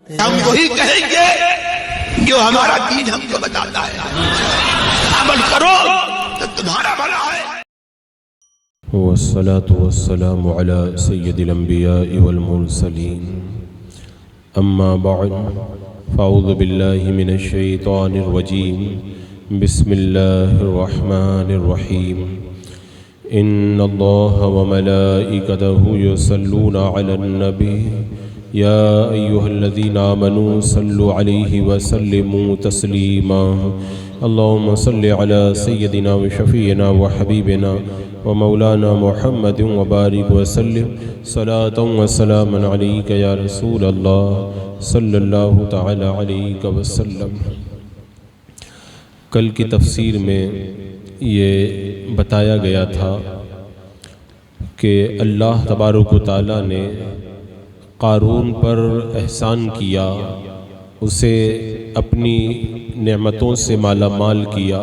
ہم وہی کہیں گے جو ہمارا دین ہم کو بتاتا ہے، عمل کرو تو تمہارا بھلا ہے۔ والصلاة والسلام على سيد الأنبياء والمرسلين أما بعد فأعوذ بالله من الشيطان الرجيم بسم الله الرحمن الرحيم إن الله وملائكته يصلون على النبي يا أيها الذين آمنوا صلوا عليه وسلموا تسليما اللهم صل على سيدنا وشفيعنا وحبيبنا ومولانا محمد وبارك وسلم صلاة وسلاما عليك يا رسول الله صلی اللہ تعالی علیہ وسلم۔ کل کی تفسیر میں یہ بتایا گیا تھا کہ اللہ تبارک و تعالی نے قارون پر احسان کیا، اسے اپنی نعمتوں سے مالا مال کیا،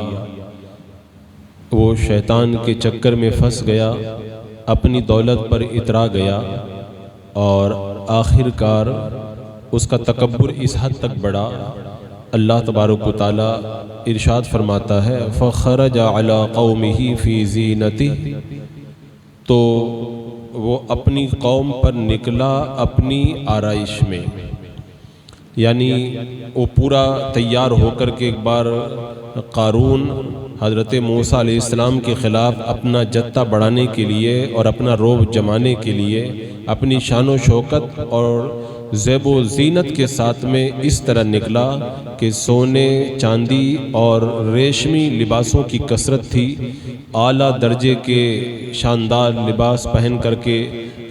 وہ شیطان کے چکر میں پھنس گیا، اپنی دولت پر اترا گیا اور آخر کار اس کا تکبر اس حد تک بڑھا۔ اللہ تبارک و تعالی ارشاد فرماتا ہے فخرج علی قومہ فی زینتہ، تو وہ اپنی قوم پر نکلا اپنی آرائش میں، یعنی وہ پورا تیار ہو کر کے ایک بار قارون حضرت موسیٰ علیہ السلام کے خلاف اپنا جتھا بڑھانے کے لیے اور اپنا روب جمانے کے لیے اپنی شان و شوکت اور زیب و زینت کے ساتھ میں اس طرح نکلا کہ سونے چاندی اور ریشمی لباسوں کی کثرت تھی، اعلیٰ درجے کے شاندار لباس پہن کر کے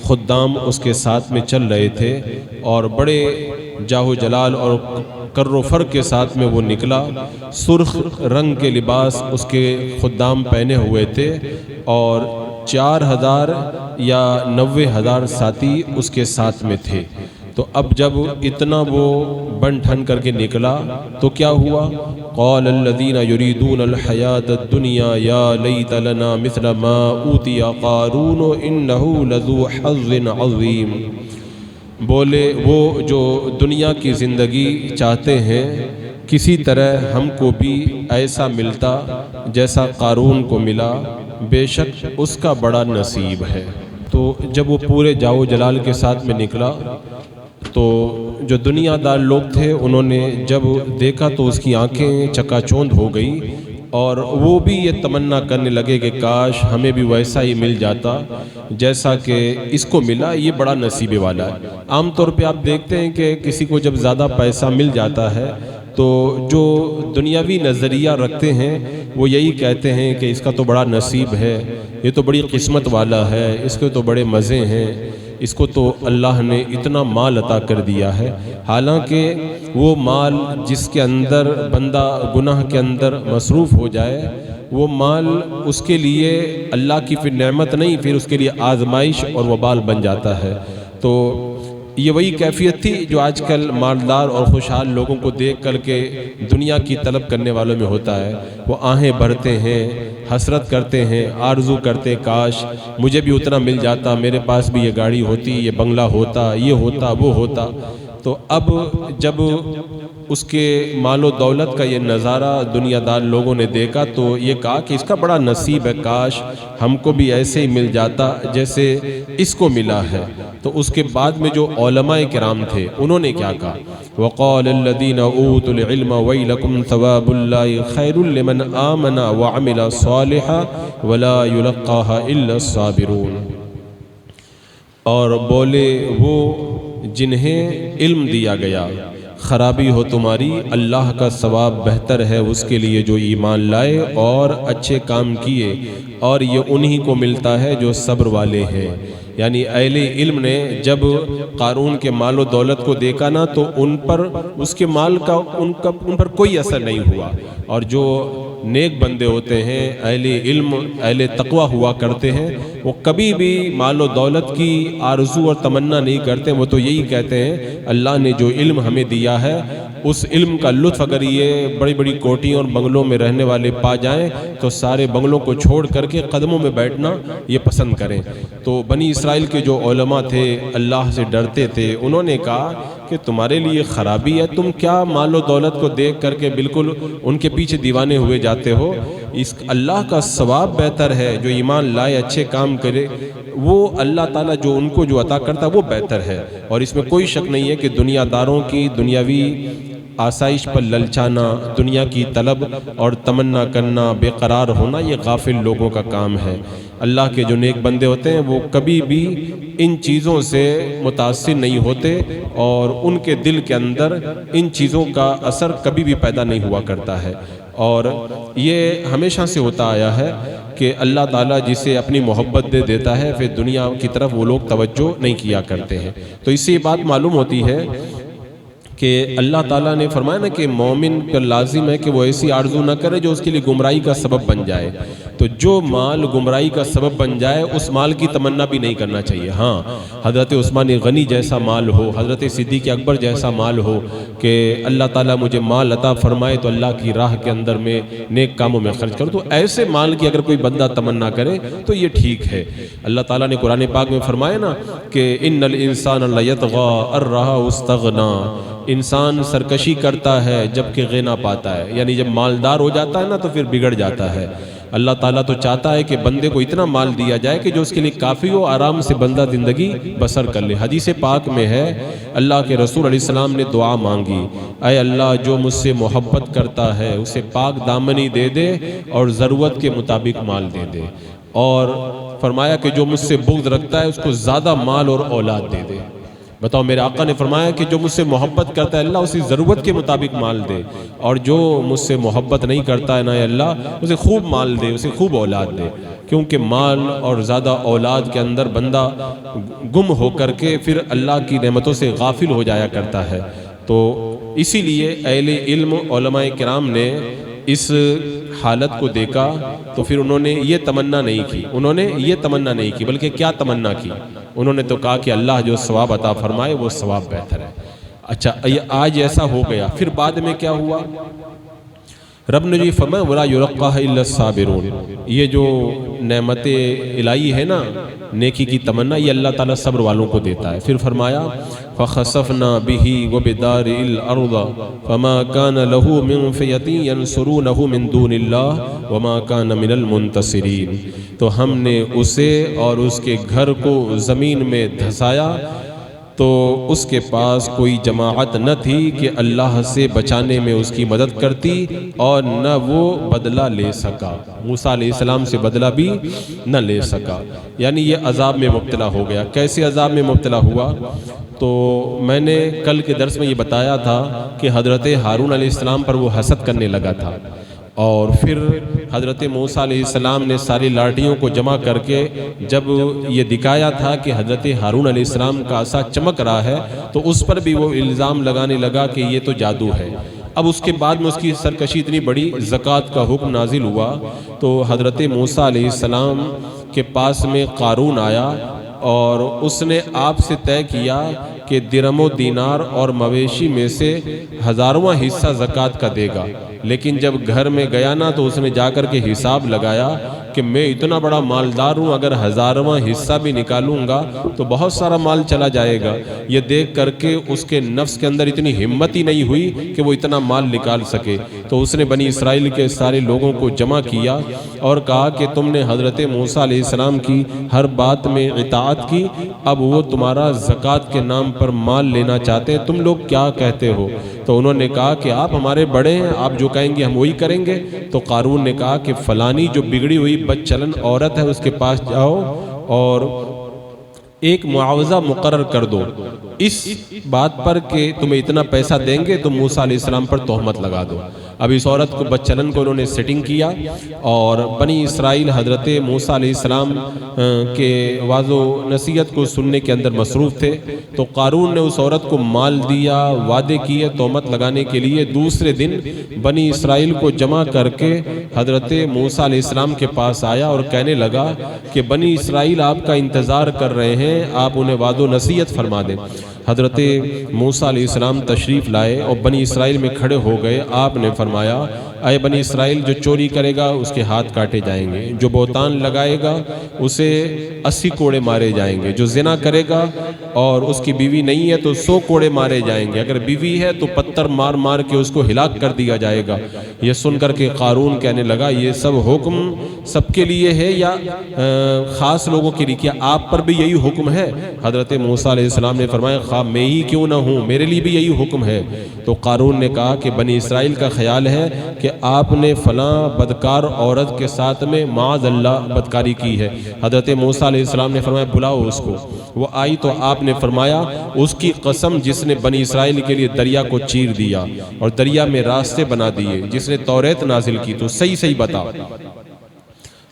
خدام اس کے ساتھ میں چل رہے تھے اور بڑے جاہ و جلال اور کر و فر کے ساتھ میں وہ نکلا۔ سرخ رنگ کے لباس اس کے خدام پہنے ہوئے تھے اور 4000 یا 90,000 ساتھی اس کے ساتھ میں تھے۔ تو اب جب اتنا وہ بن ٹھن کر کے نکلا تو کیا ہوا؟ قال الذین یریدون الحیاۃ الدنیا یا لیت لنا مثل ما اوتی قارون انہ لذو حظ عظیم، بولے وہ جو دنیا کی زندگی چاہتے ہیں کسی طرح ہم کو بھی ایسا ملتا جیسا قارون کو ملا، بے شک اس کا بڑا نصیب ہے۔ تو جب وہ پورے جاؤ جلال کے ساتھ میں نکلا تو جو دنیا دار لوگ تھے انہوں نے جب دیکھا تو اس کی آنکھیں چکا چوند ہو گئی اور وہ بھی یہ تمنا کرنے لگے کہ کاش ہمیں بھی ویسا ہی مل جاتا جیسا کہ اس کو ملا، یہ بڑا نصیبے والا ہے۔ عام طور پہ آپ دیکھتے ہیں کہ کسی کو جب زیادہ پیسہ مل جاتا ہے تو جو دنیاوی نظریہ رکھتے ہیں وہ یہی کہتے ہیں کہ اس کا تو بڑا نصیب ہے، یہ تو بڑی قسمت والا ہے، اس کے تو بڑے مزے ہیں، اس کو تو اللہ نے اتنا مال عطا کر دیا ہے۔ حالانکہ وہ مال جس کے اندر بندہ گناہ کے اندر مصروف ہو جائے وہ مال اس کے لیے اللہ کی پھر نعمت نہیں، پھر اس کے لیے آزمائش اور وبال بن جاتا ہے۔ تو یہ وہی کیفیت تھی جو آج کل مالدار اور خوشحال لوگوں کو دیکھ کر کے دنیا کی طلب کرنے والوں میں ہوتا ہے۔ وہ آہیں بھرتے ہیں، حسرت کرتے ہیں، آرزو کرتے کاش مجھے بھی اتنا مل جاتا، میرے پاس بھی یہ گاڑی ہوتی، یہ بنگلہ ہوتا، یہ ہوتا، وہ ہوتا۔ تو اب جب اس کے مال و دولت کا یہ نظارہ دنیا دار لوگوں نے دیکھا تو یہ کہا کہ اس کا بڑا نصیب ہے، کاش ہم کو بھی ایسے ہی مل جاتا جیسے اس کو ملا ہے۔ تو اس کے بعد میں جو علماء کرام تھے انہوں نے کیا کہا؟ وقال الذین اوتوا العلم ویلکم ثواب اللہ خیر لمن آمن وعمل صالحا ولا یلقاها الا الصابرون، اور بولے وہ جنہیں علم دیا گیا خرابی ہو تمہاری، اللہ کا ثواب بہتر ہے اس کے لیے جو ایمان لائے اور اچھے کام کیے، اور یہ انہی کو ملتا ہے جو صبر والے ہیں۔ یعنی اہل علم نے جب قارون کے مال و دولت کو دیکھا نا تو ان پر اس کے مال کا ان پر کوئی اثر نہیں ہوا، اور جو نیک بندے ہوتے ہیں، اہل علم اہل تقوی ہوا کرتے ہیں، وہ کبھی بھی مال و دولت کی آرزو اور تمنا نہیں کرتے، وہ تو یہی کہتے ہیں اللہ نے جو علم ہمیں دیا ہے اس علم کا لطف اگر یہ بڑی بڑی کوٹیوں اور بنگلوں میں رہنے والے پا جائیں تو سارے بنگلوں کو چھوڑ کر کے قدموں میں بیٹھنا یہ پسند کریں۔ تو بنی اسرائیل کے جو علماء تھے اللہ سے ڈرتے تھے، انہوں نے کہا کہ تمہارے لیے خرابی ہے، تم کیا مال و دولت کو دیکھ کر کے بالکل ان کے پیچھے دیوانے ہوئے جاتے ہو؟ اس اللہ کا ثواب بہتر ہے، جو ایمان لائے اچھے کام کرے وہ اللہ تعالیٰ جو ان کو جو عطا کرتا ہے وہ بہتر ہے۔ اور اس میں کوئی شک نہیں ہے کہ دنیا داروں کی دنیاوی آسائش پر للچانا، دنیا کی طلب اور تمنا کرنا، بے قرار ہونا، یہ غافل لوگوں کا کام ہے۔ اللہ کے جو نیک بندے ہوتے ہیں وہ کبھی بھی ان چیزوں سے متاثر نہیں ہوتے اور ان کے دل کے اندر ان چیزوں کا اثر کبھی بھی پیدا نہیں ہوا کرتا ہے۔ اور یہ ہمیشہ سے ہوتا آیا ہے کہ اللہ تعالیٰ جسے اپنی محبت دے دیتا ہے پھر دنیا کی طرف وہ لوگ توجہ نہیں کیا کرتے ہیں۔ تو اس سے یہ بات معلوم ہوتی ہے کہ اللہ تعالیٰ نے فرمایا نا کہ مومن پر لازم ہے کہ وہ ایسی آرزو نہ کرے جو اس کے لیے گمراہی کا سبب بن جائے۔ تو جو مال گمراہی کا سبب بن جائے اس مال کی تمنا بھی نہیں کرنا چاہیے۔ ہاں، حضرت عثمان غنی جیسا مال ہو، حضرت صدیق اکبر جیسا مال ہو کہ اللہ تعالیٰ مجھے مال عطا فرمائے تو اللہ کی راہ کے اندر میں نیک کاموں میں خرچ کروں، تو ایسے مال کی اگر کوئی بندہ تمنا کرے تو یہ ٹھیک ہے۔ اللہ تعالیٰ نے قرآن پاک میں فرمایا نا کہ ان الانسان لیطغی ان رآہ استغنی، انسان سرکشی کرتا ہے جب کہ غنا پاتا ہے، یعنی جب مالدار ہو جاتا ہے نا تو پھر بگڑ جاتا ہے۔ اللہ تعالیٰ تو چاہتا ہے کہ بندے کو اتنا مال دیا جائے کہ جو اس کے لیے کافی ہو، آرام سے بندہ زندگی بسر کر لے۔ حدیث پاک میں ہے اللہ کے رسول علیہ السلام نے دعا مانگی، اے اللہ جو مجھ سے محبت کرتا ہے اسے پاک دامنی دے دے اور ضرورت کے مطابق مال دے دے، اور فرمایا کہ جو مجھ سے بغض رکھتا ہے اس کو زیادہ مال اور اولاد دے دے۔ بتاؤ، میرے آقا نے فرمایا کہ جو مجھ سے محبت کرتا ہے اللہ اسی ضرورت کے مطابق مال دے، اور جو مجھ سے محبت نہیں کرتا ہے نا اللہ اسے خوب مال دے، اسے خوب اولاد دے۔ کیونکہ مال اور زیادہ اولاد کے اندر بندہ گم ہو کر کے پھر اللہ کی نعمتوں سے غافل ہو جایا کرتا ہے۔ تو اسی لیے اہل علم علماء کرام نے اس حالت کو دیکھا تو پھر انہوں نے یہ تمنا نہیں کی، بلکہ کیا تمنا کی؟ انہوں نے تو کہا کہ اللہ جو ثواب عطا فرمائے وہ ثواب بہتر ہے۔ اچھا، آج ایسا ہو گیا، پھر بعد میں کیا ہوا؟ رب نے جی فرمایا وَلَا يُلَقَّاهَا إِلَّا الصَّابِرُونَ، یہ جو نعمت الہی ہے نا، نیکی کی تمنا، یہ اللہ تعالیٰ صبر والوں کو دیتا ہے۔ پھر فرمایا فَخَسَفْنَا بِهِ وَبِدَارِهِ الْأَرْضَ فَمَا كَانَ لَهُ مِنْ فِئَةٍ يَنْصُرُونَهُ مِنْ دُونِ اللَّهِ وَمَا كَانَ مِنَ الْمُنْتَصِرِينَ، تو ہم نے اسے اور اس کے گھر کو زمین میں دھسایا تو اس کے پاس کوئی جماعت نہ تھی کہ اللہ سے بچانے میں اس کی مدد کرتی، اور نہ وہ بدلہ لے سکا، موسیٰ علیہ السلام سے بدلہ بھی نہ لے سکا۔ یعنی یہ عذاب میں مبتلا ہو گیا۔ کیسے عذاب میں مبتلا ہوا؟ تو میں نے کل کے درس میں یہ بتایا تھا کہ حضرت ہارون علیہ السلام پر وہ حسد کرنے لگا تھا، اور پھر حضرت موسیٰ علیہ السلام نے ساری لاٹھیوں کو جمع کر کے جب یہ دکھایا تھا کہ حضرت ہارون علیہ السلام کا عصا چمک رہا ہے تو اس پر بھی وہ الزام لگانے لگا کہ یہ تو جادو ہے۔ اب اس کے بعد میں اس کی سرکشی اتنی بڑی، زکوٰۃ کا حکم نازل ہوا تو حضرت موسیٰ علیہ السلام کے پاس میں قارون آیا اور اس نے آپ سے طے کیا کہ درہم و دینار اور مویشی میں سے 1000واں حصہ زکوٰۃ کا دے گا۔ لیکن جب گھر میں گیا نا تو اس نے جا کر کے حساب لگایا کہ میں اتنا بڑا مالدار ہوں، اگر 1000واں حصہ بھی نکالوں گا تو بہت سارا مال چلا جائے گا۔ یہ دیکھ کر کے اس کے نفس کے اندر اتنی ہمت ہی نہیں ہوئی کہ وہ اتنا مال نکال سکے، تو اس نے بنی اسرائیل کے سارے لوگوں کو جمع کیا اور کہا کہ تم نے حضرت موسیٰ علیہ السلام کی ہر بات میں اطاعت کی، اب وہ تمہارا زکوٰۃ کے نام پر مال لینا چاہتے ہیں، تم لوگ کیا کہتے ہو؟ تو انہوں نے کہا کہ آپ ہمارے بڑے ہیں، آپ جو کہیں گے ہم وہی کریں گے۔ تو قارون نے کہا کہ فلانی جو بگڑی ہوئی بد چلن عورت ہے اس کے پاس جاؤ اور ایک معاوضہ مقرر کر دو، اس بات پر کہ تمہیں اتنا پیسہ دیں گے تو موسیٰ علیہ السلام پر تہمت لگا دو۔ اب اس عورت کو بد چلن کو انہوں نے سیٹنگ کیا اور بنی اسرائیل حضرت موسیٰ علیہ السلام کے وعظ و نصیحت کو سننے کے اندر مصروف تھے، تو قارون نے اس عورت کو مال دیا، وعدے کیے تہمت لگانے کے لیے۔ دوسرے دن بنی اسرائیل کو جمع کر کے حضرت موسیٰ علیہ السلام کے پاس آیا اور کہنے لگا کہ بنی اسرائیل آپ کا انتظار کر رہے ہیں، آپ انہیں وعد و نصیحت فرما دیں۔ حضرت موسیٰ علیہ السلام تشریف لائے اور بنی اسرائیل میں کھڑے ہو گئے. آپ نے فرمایا اے بنی اسرائیل جو چوری کرے گا اس کے ہاتھ کاٹے جائیں گے, جو بہتان لگائے گا اسے 80 کوڑے مارے جائیں گے, جو زنا کرے گا اور اس کی بیوی نہیں ہے تو 100 کوڑے مارے جائیں گے, اگر بیوی ہے تو پتھر مار مار کے اس کو ہلاک کر دیا جائے گا. یہ سن کر کے قارون کہنے لگا یہ سب حکم سب کے لیے ہے یا خاص لوگوں کے لیے, کیا آپ پر بھی یہی حکم ہے؟ حضرت موسیٰ علیہ السلام نے فرمایا خواہ میں ہی کیوں نہ ہوں میرے لیے بھی یہی حکم ہے. تو قارون نے کہا کہ بنی اسرائیل کا خیال ہے کہ آپ نے فلاں بدکار عورت کے ساتھ میں معاذ اللہ بدکاری کی ہے. حضرت موسیٰ علیہ السلام نے فرمایا بلاؤ اس کو. وہ آئی تو آپ نے فرمایا اس کی قسم جس نے بنی اسرائیل کے لیے دریا کو چیر دیا اور دریا میں راستے بنا دیے, جس نے توریت نازل کی, تو صحیح بتا.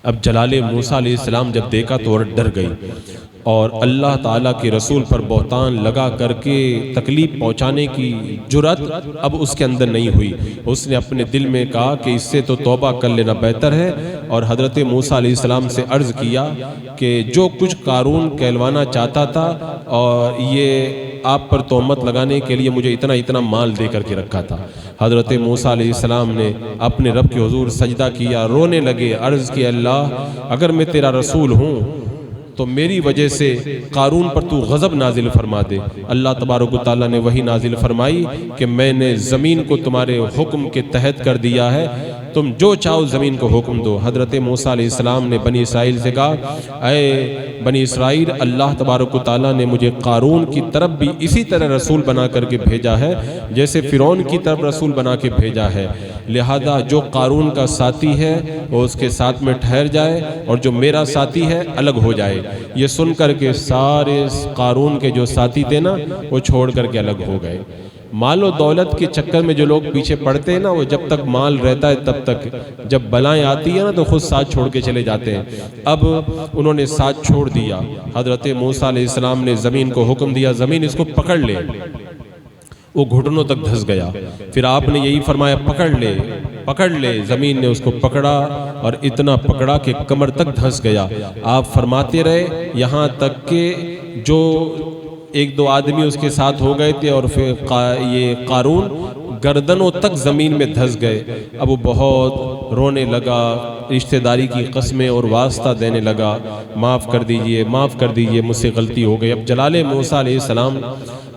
اب جلال موسیٰ علیہ السلام جب دیکھا تو عورت ڈر گئی اور اللہ تعالیٰ کے رسول پر بہتان لگا کر کے تکلیف پہنچانے کی جرأت اب اس کے اندر نہیں ہوئی. اس نے اپنے دل میں کہا کہ اس سے تو توبہ کر لینا بہتر ہے, اور حضرت موسیٰ علیہ السلام سے عرض کیا کہ جو کچھ قارون کہلوانا چاہتا تھا اور یہ آپ پر تہمت لگانے کے لیے مجھے اتنا مال دے کر کے رکھا تھا. حضرت موسیٰ علیہ السلام نے اپنے رب کے حضور سجدہ کیا, رونے لگے, عرض کیا اللہ اگر میں تیرا رسول ہوں تو میری وجہ سے قارون پر تو غضب نازل فرما دے. اللہ تبارک و تعالیٰ نے وہی نازل فرمائی کہ میں نے زمین کو تمہارے حکم کے تحت کر دیا ہے, تم جو چاہو زمین کو حکم دو. حضرت موسیٰ علیہ السلام نے بنی اسرائیل سے کہا اے بنی اسرائیل اللہ تبارک و تعالیٰ نے مجھے قارون کی طرف بھی اسی طرح رسول بنا کر کے بھیجا ہے جیسے فرعون کی طرف رسول بنا کے بھیجا ہے, لہذا جو قارون کا ساتھی ہے وہ اس کے ساتھ میں ٹھہر جائے اور جو میرا ساتھی ہے الگ ہو جائے. یہ سن کر کے سارے قارون کے جو ساتھی تھے نا وہ چھوڑ کر کے الگ ہو گئے. مال و دولت کے چکر میں جو لوگ پیچھے پڑتے ہیں نا وہ جب تک مال رہتا ہے تب تک, جب بلائیں آتی ہیں نا تو خود ساتھ چھوڑ کے چلے جاتے ہیں. اب انہوں نے ساتھ چھوڑ دیا. حضرت موسیٰ علیہ السلام نے زمین کو حکم دیا زمین اس کو پکڑ لے. وہ گھٹنوں تک دھس گیا. پھر آپ نے یہی فرمایا پکڑ لے. زمین نے اس کو پکڑا اور اتنا پکڑا کہ کمر تک دھس گیا. آپ فرماتے رہے یہاں تک کہ جو 1-2 آدمی اس کے ساتھ ہو گئے تھے اور پھر یہ قارون گردنوں تک زمین میں دھس گئے. اب وہ بہت رونے لگا, رشتہ داری کی قسمیں اور واسطہ دینے لگا, معاف کر دیجئے مجھ سے غلطی ہو گئی. اب جلال موسیٰ علیہ السلام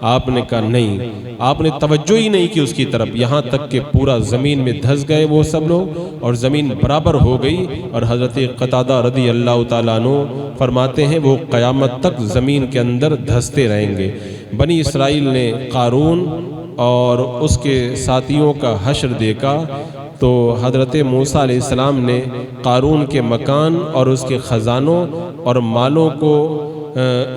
آپ نے کہا نہیں, آپ نے توجہ ہی نہیں کی اس کی طرف, یہاں تک کہ پورا زمین میں دھس گئے وہ سب لوگ اور زمین برابر ہو گئی. اور حضرت قتادہ رضی اللہ تعالیٰ عنہ فرماتے ہیں وہ قیامت تک زمین کے اندر دھستے رہیں گے. بنی اسرائیل نے قارون اور اس کے ساتھیوں کا حشر دیکھا تو حضرت موسیٰ علیہ السلام نے قارون کے مکان اور اس کے خزانوں اور مالوں کو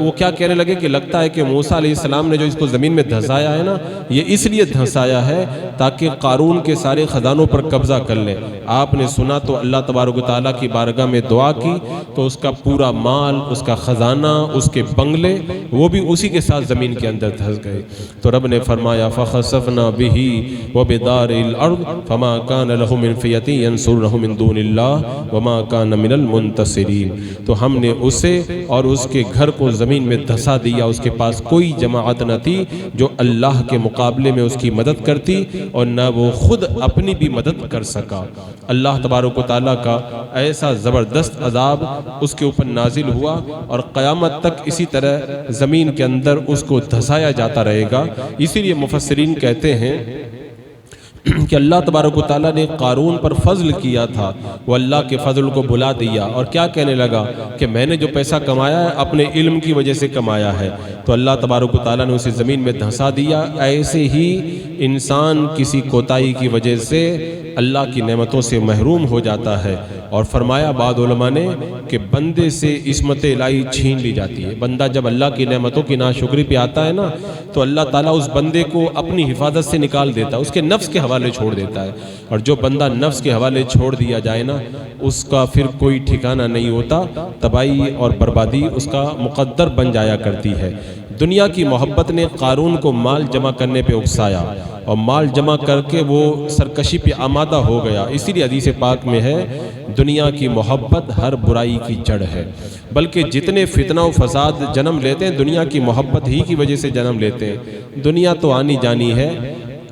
وہ کیا کہنے لگے کہ لگتا ہے کہ موسیٰ علیہ السلام نے جو اس کو زمین میں دھسایا ہے نا یہ اس لیے دھسایا ہے تاکہ قارون کے سارے خزانوں پر قبضہ کر لے. آپ نے سنا تو اللہ تبارک و تعالیٰ کی بارگاہ میں دعا کی تو اس کا پورا مال, اس کا خزانہ, اس کے بنگلے وہ بھی اسی کے ساتھ زمین کے اندر دھس گئے. تو رب نے فرمایا فَخَسَفْنَا بِهِ وَبِدَارِ الْأَرْضِ فَمَا كَانَ لَهُ مِنْ فِيَةٍ يَنْصُرُونَهُ مِنْ دُونِ اللَّهِ وَمَا كَانَ مِنَ الْمُنْتَصِرِينَ. تو ہم نے اسے اور اس کے گھر کو زمین میں دھسا دیا. اس کے پاس کوئی جماعت نہ تھی جو اللہ کے مقابلے میں اس کی مدد کرتی اور نہ وہ خود اپنی بھی مدد کر سکا. اللہ تبارک و تعالیٰ کا ایسا زبردست عذاب اس کے اوپر نازل ہوا اور قیامت تک اسی طرح زمین کے اندر اس کو دھسایا جاتا رہے گا. اسی لیے مفسرین کہتے ہیں کہ اللہ تبارک و تعالیٰ نے قارون پر فضل کیا تھا, وہ اللہ کے فضل کو بلا دیا اور کیا کہنے لگا کہ میں نے جو پیسہ کمایا ہے اپنے علم کی وجہ سے کمایا ہے. تو اللہ تبارک و تعالیٰ نے اسے زمین میں دھسا دیا. ایسے ہی انسان کسی کوتاہی کی وجہ سے اللہ کی نعمتوں سے محروم ہو جاتا ہے. اور فرمایا بعض علماء نے کہ بندے سے عصمت الہی چھین لی جاتی ہے. بندہ جب اللہ کی نعمتوں کی ناشکری پہ آتا ہے نا تو اللہ تعالیٰ اس بندے کو اپنی حفاظت سے نکال دیتا ہے, اس کے نفس کے حوالے چھوڑ دیتا ہے. اور جو بندہ نفس کے حوالے چھوڑ دیا جائے نا اس کا پھر کوئی ٹھکانہ نہیں ہوتا, تباہی اور بربادی اس کا مقدر بن جایا کرتی ہے. دنیا کی محبت نے قارون کو مال جمع کرنے پہ اکسایا اور مال جمع کر کے وہ سرکشی پہ آمادہ ہو گیا۔ اسی لیے حدیث پاک میں ہے دنیا کی محبت ہر برائی کی جڑ ہے، بلکہ جتنے فتنہ و فساد جنم لیتے ہیں دنیا کی محبت ہی کی وجہ سے جنم لیتے ہیں۔ دنیا تو آنی جانی ہے،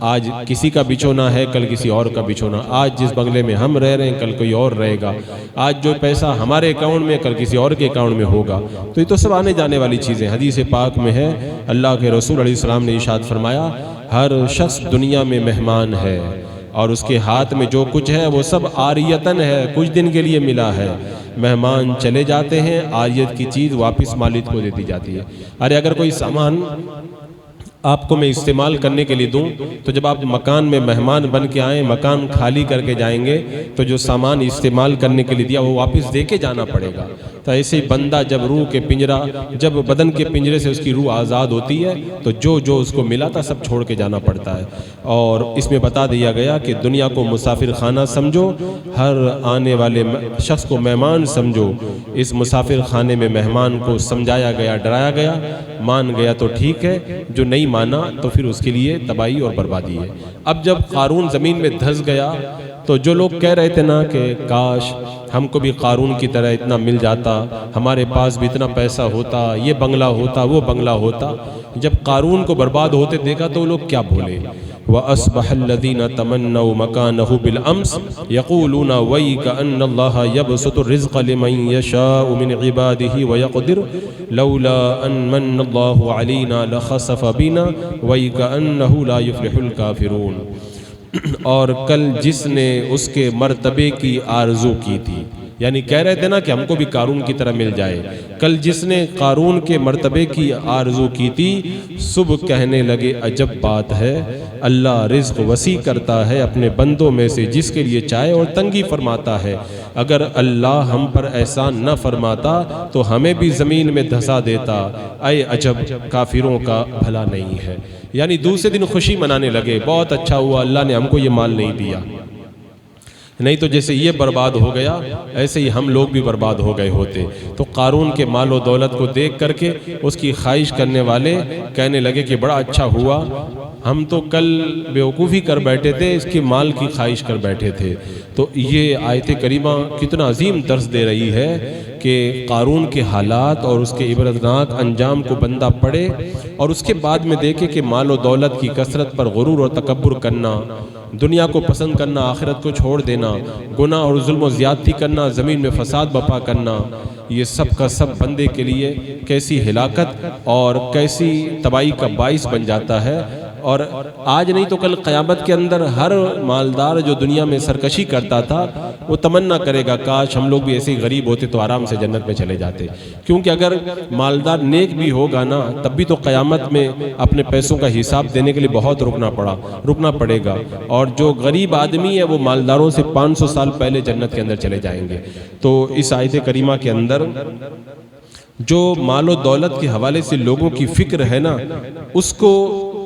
آج کسی کا بچھونا ہے کل کسی اور کا بچھونا، آج جس بنگلے میں ہم رہ رہے ہیں کل کوئی اور رہے گا، آج جو پیسہ ہمارے اکاؤنٹ میں کل کسی اور کے اکاؤنٹ میں ہوگا، تو یہ تو سب آنے جانے والی چیزیں۔ حدیث پاک میں ہے اللہ کے رسول علیہ السلام نے ارشاد فرمایا ہر شخص دنیا میں مہمان ہے اور اس کے ہاتھ میں جو کچھ ہے وہ سب عاریتن ہے، کچھ دن کے لیے ملا ہے۔ مہمان چلے جاتے ہیں، عاریت کی چیز واپس مالک کو دے دی جاتی ہے۔ ارے اگر کوئی سامان آپ کو میں استعمال کرنے کے لیے دوں تو جب آپ مکان میں مہمان بن کے آئیں، مکان خالی کر کے جائیں گے تو جو سامان استعمال کرنے کے لیے دیا وہ واپس دے کے جانا پڑے گا۔ تو ایسے ہی بندہ جب روح کے پنجرہ، جب بدن کے پنجرے سے اس کی روح آزاد ہوتی ہے تو جو اس کو ملا تھا سب چھوڑ کے جانا پڑتا ہے۔ اور اس میں بتا دیا گیا کہ دنیا کو مسافر خانہ سمجھو، ہر آنے والے شخص کو مہمان سمجھو۔ اس مسافر خانے میں مہمان کو سمجھایا گیا، ڈرایا گیا، مان گیا تو ٹھیک ہے، جو نہیں مانا تو پھر اس کے لیے تباہی اور بربادی ہے۔ اب جب قارون زمین میں دھس گیا تو جو لوگ کہہ رہے تھے نا کہ کاش ہم کو بھی قارون کی طرح اتنا مل جاتا، ہمارے پاس بھی اتنا پیسہ ہوتا، یہ بنگلہ ہوتا، وہ بنگلہ ہوتا، جب قارون کو برباد ہوتے دیکھا تو وہ لوگ کیا بولے؟ وَأَصْبَحَ الَّذِينَ تَمَنَّوْا مَكَانَهُ بِالْأَمْسِ يَقُولُونَ وَيْكَأَنَّ اللَّهَ يَبْسُطُ الرِّزْقَ لِمَن يَشَاءُ مِنْ عِبَادِهِ وَيَقْدِرُ لَوْلَا أَن مَنَّ اللَّهُ عَلَيْنَا لَخَسَفَ بِنَا وَيْكَأَنَّهُ لَا يُفْلِحُ الْكَافِرُونَ۔ اور کل جس نے اس کے مرتبے کی آرزو کی تھی، یعنی کہہ رہے تھے نا کہ ہم کو بھی قارون کی طرح مل جائے، کل جس نے قارون کے مرتبے کی آرزو کی تھی صبح کہنے لگے عجب بات ہے، اللہ رزق وسیع کرتا ہے اپنے بندوں میں سے جس کے لیے چاہے اور تنگی فرماتا ہے۔ اگر اللہ ہم پر احسان نہ فرماتا تو ہمیں بھی زمین میں دھسا دیتا، اے عجب کافروں کا بھلا نہیں ہے۔ یعنی دوسرے دن خوشی منانے لگے، بہت اچھا ہوا اللہ نے ہم کو یہ مال نہیں دیا، نہیں تو جیسے یہ برباد ہو گیا ایسے ہی ہم لوگ بھی برباد ہو گئے ہوتے۔ تو قارون کے مال و دولت کو دیکھ کر کے اس کی خواہش کرنے والے کہنے لگے کہ بڑا اچھا ہوا، ہم تو کل بیوقوفی کر بیٹھے تھے، اس کے مال کی خواہش کر بیٹھے تھے۔ تو یہ آیت کریمہ کتنا عظیم درس دے رہی ہے کہ قارون کے حالات اور اس کے عبرتناک انجام کو بندہ پڑھے اور اس کے بعد میں دیکھے کہ مال و دولت کی کثرت پر غرور اور تکبر کرنا، دنیا کو پسند کرنا، آخرت کو چھوڑ دینا، گناہ اور ظلم و زیادتی کرنا، زمین میں فساد بپا کرنا، یہ سب کا سب بندے کے لیے کیسی ہلاکت اور کیسی تباہی کا باعث بن جاتا ہے۔ اور آج نہیں تو کل قیامت کے اندر ہر مالدار جو دنیا میں سرکشی کرتا تھا وہ تمنا کرے گا کاش ہم لوگ بھی ایسے ہی غریب ہوتے تو آرام سے جنت میں چلے جاتے، کیونکہ اگر مالدار نیک بھی ہوگا نا تب بھی تو قیامت میں اپنے پیسوں کا حساب دینے کے لیے بہت رکنا پڑے گا، اور جو غریب آدمی ہے وہ مالداروں سے 500 سال پہلے جنت کے اندر چلے جائیں گے۔ تو اس آیت کریمہ کے اندر جو مال و دولت کے حوالے سے لوگوں کی فکر ہے نا اس کو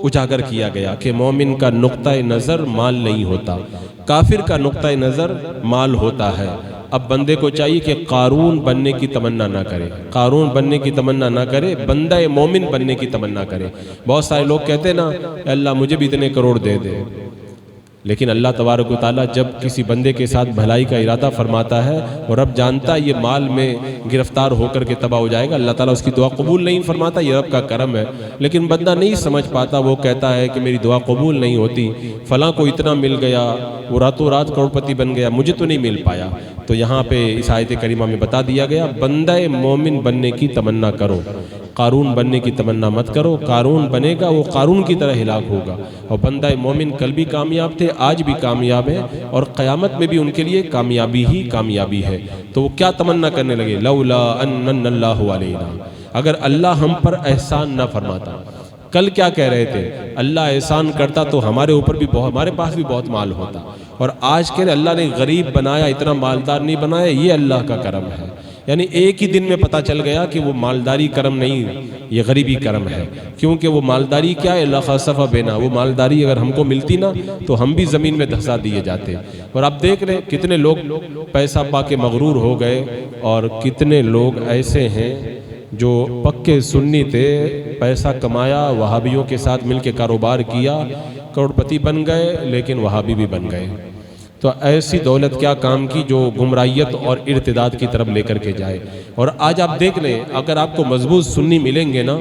اجاگر کیا گیا کہ مومن کا نقطہ نظر مال نہیں ہوتا، کافر کا نقطہ نظر مال ہوتا ہے۔ اب بندے کو چاہیے کہ قارون بننے کی تمنا نہ کرے، قارون بننے کی تمنا نہ کرے، بندہ مومن بننے کی تمنا کرے۔ بہت سارے لوگ کہتے ہیں نا اللہ مجھے بھی اتنے کروڑ دے دے، لیکن اللہ تبارک و تعالیٰ جب کسی بندے کے ساتھ بھلائی کا ارادہ فرماتا ہے اور رب جانتا ہے یہ مال میں گرفتار ہو کر کے تباہ ہو جائے گا، اللہ تعالیٰ اس کی دعا قبول نہیں فرماتا، یہ رب کا کرم ہے۔ لیکن بندہ نہیں سمجھ پاتا، وہ کہتا ہے کہ میری دعا قبول نہیں ہوتی، فلاں کو اتنا مل گیا، وہ راتوں رات کروڑپتی بن گیا، مجھے تو نہیں مل پایا۔ تو یہاں پہ اس آیت کریمہ میں بتا دیا گیا بندہ مومن بننے کی تمنا کرو، قارون بننے کی تمنا مت کرو۔ قارون بنے گا وہ قارون کی طرح ہلاک ہوگا، اور بندہ مومن کل بھی کامیاب تھے، آج بھی کامیاب ہے، اور قیامت میں بھی ان کے لیے کامیابی ہی کامیابی ہے۔ تو وہ کیا تمنا کرنے لگے؟ لولا ان من اللہ علینا، اگر اللہ ہم پر احسان نہ فرماتا۔ کل کیا کہہ رہے تھے؟ اللہ احسان کرتا تو ہمارے اوپر بھی ہمارے پاس بھی بہت مال ہوتا، اور آج کہہ رہے اللہ نے غریب بنایا، اتنا مالدار نہیں بنایا، یہ اللہ کا کرم ہے۔ یعنی ایک ہی دن میں پتا چل گیا کہ وہ مالداری کرم نہیں، یہ غریبی کرم ہے، کیونکہ وہ مالداری کیا ہے؟ اللہ خسف بنا، وہ مالداری اگر ہم کو ملتی نا تو ہم بھی زمین میں دھسا دیے جاتے۔ اور آپ دیکھ رہے کتنے لوگ پیسہ پا کے مغرور ہو گئے، اور کتنے لوگ ایسے ہیں جو پکے سنی تھے، پیسہ کمایا، وہابیوں کے ساتھ مل کے کاروبار کیا، کروڑپتی بن گئے، لیکن وہابی بھی بن گئے۔ تو ایسی دولت کیا کام کی جو گمراہیت اور ارتداد کی طرف لے کر کے جائے۔ اور آج آپ دیکھ لیں، اگر آپ کو مضبوط سنی ملیں گے نا،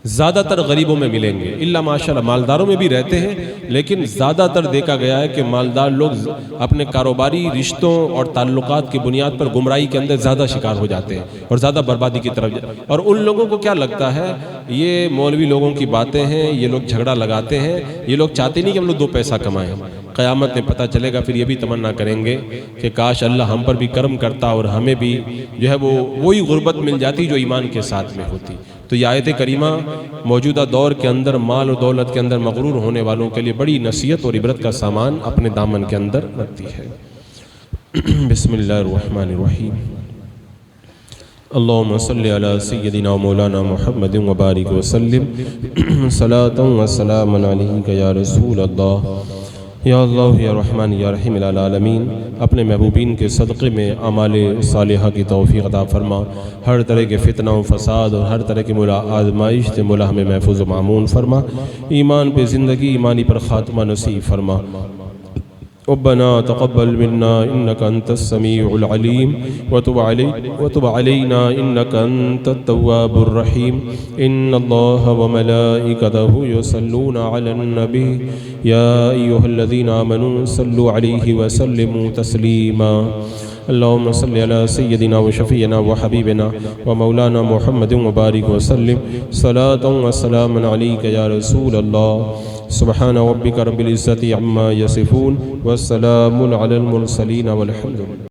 زیادہ تر غریبوں میں ملیں گے، الا ماشاءاللہ مالداروں میں بھی رہتے ہیں، لیکن زیادہ تر دیکھا گیا ہے کہ مالدار لوگ اپنے کاروباری رشتوں اور تعلقات کی بنیاد پر گمراہی کے اندر زیادہ شکار ہو جاتے ہیں اور زیادہ بربادی کی طرف اور ان لوگوں کو کیا لگتا ہے یہ مولوی لوگوں کی باتیں ہیں، یہ لوگ جھگڑا لگاتے ہیں، یہ لوگ چاہتے نہیں کہ ہم لوگ دو پیسہ کمائیں۔ قیامت میں پتہ چلے گا، پھر یہ بھی تمنا کریں گے کہ کاش اللہ ہم پر بھی کرم کرتا اور ہمیں بھی جو ہے وہی غربت مل جاتی جو ایمان کے ساتھ میں ہوتی۔ تو یہ آیت کریمہ موجودہ دور کے اندر مال و دولت کے اندر مغرور ہونے والوں کے لیے بڑی نصیحت اور عبرت کا سامان اپنے دامن کے اندر رکھتی ہے۔ بسم اللہ الرحمن الرحیم۔ اللہم صلی علی سیدنا و مولانا محمد وبارک وسلم، صلاۃ و سلام علیک یا رسول اللہ، یا اللہ یا رحمان یا رحیم العالمین۔ اپنے محبوبین کے صدقے میں اعمال صالحہ کی توفیق عطا فرما، ہر طرح کے فتنہ و فساد اور ہر طرح کی آزمائش سے مولا ہمیں محفوظ و معمون فرما، ایمان پہ زندگی، ایمانی پر خاتمہ نصیب فرما۔ ربنا تقبل منا انك انت السميع العليم وتب علينا انك انت التواب الرحيم ان الله وملائكته يصلون على النبي يا ايها الذين امنوا صلوا عليه وسلموا تسليما اللهم صل على سيدنا وشفينا وحبيبنا ومولانا محمد وبارك وسلم صلاة وسلاما عليك يا رسول الله سبحان ربك رب العزة عما يصفون والسلام على المرسلين والحمد لله۔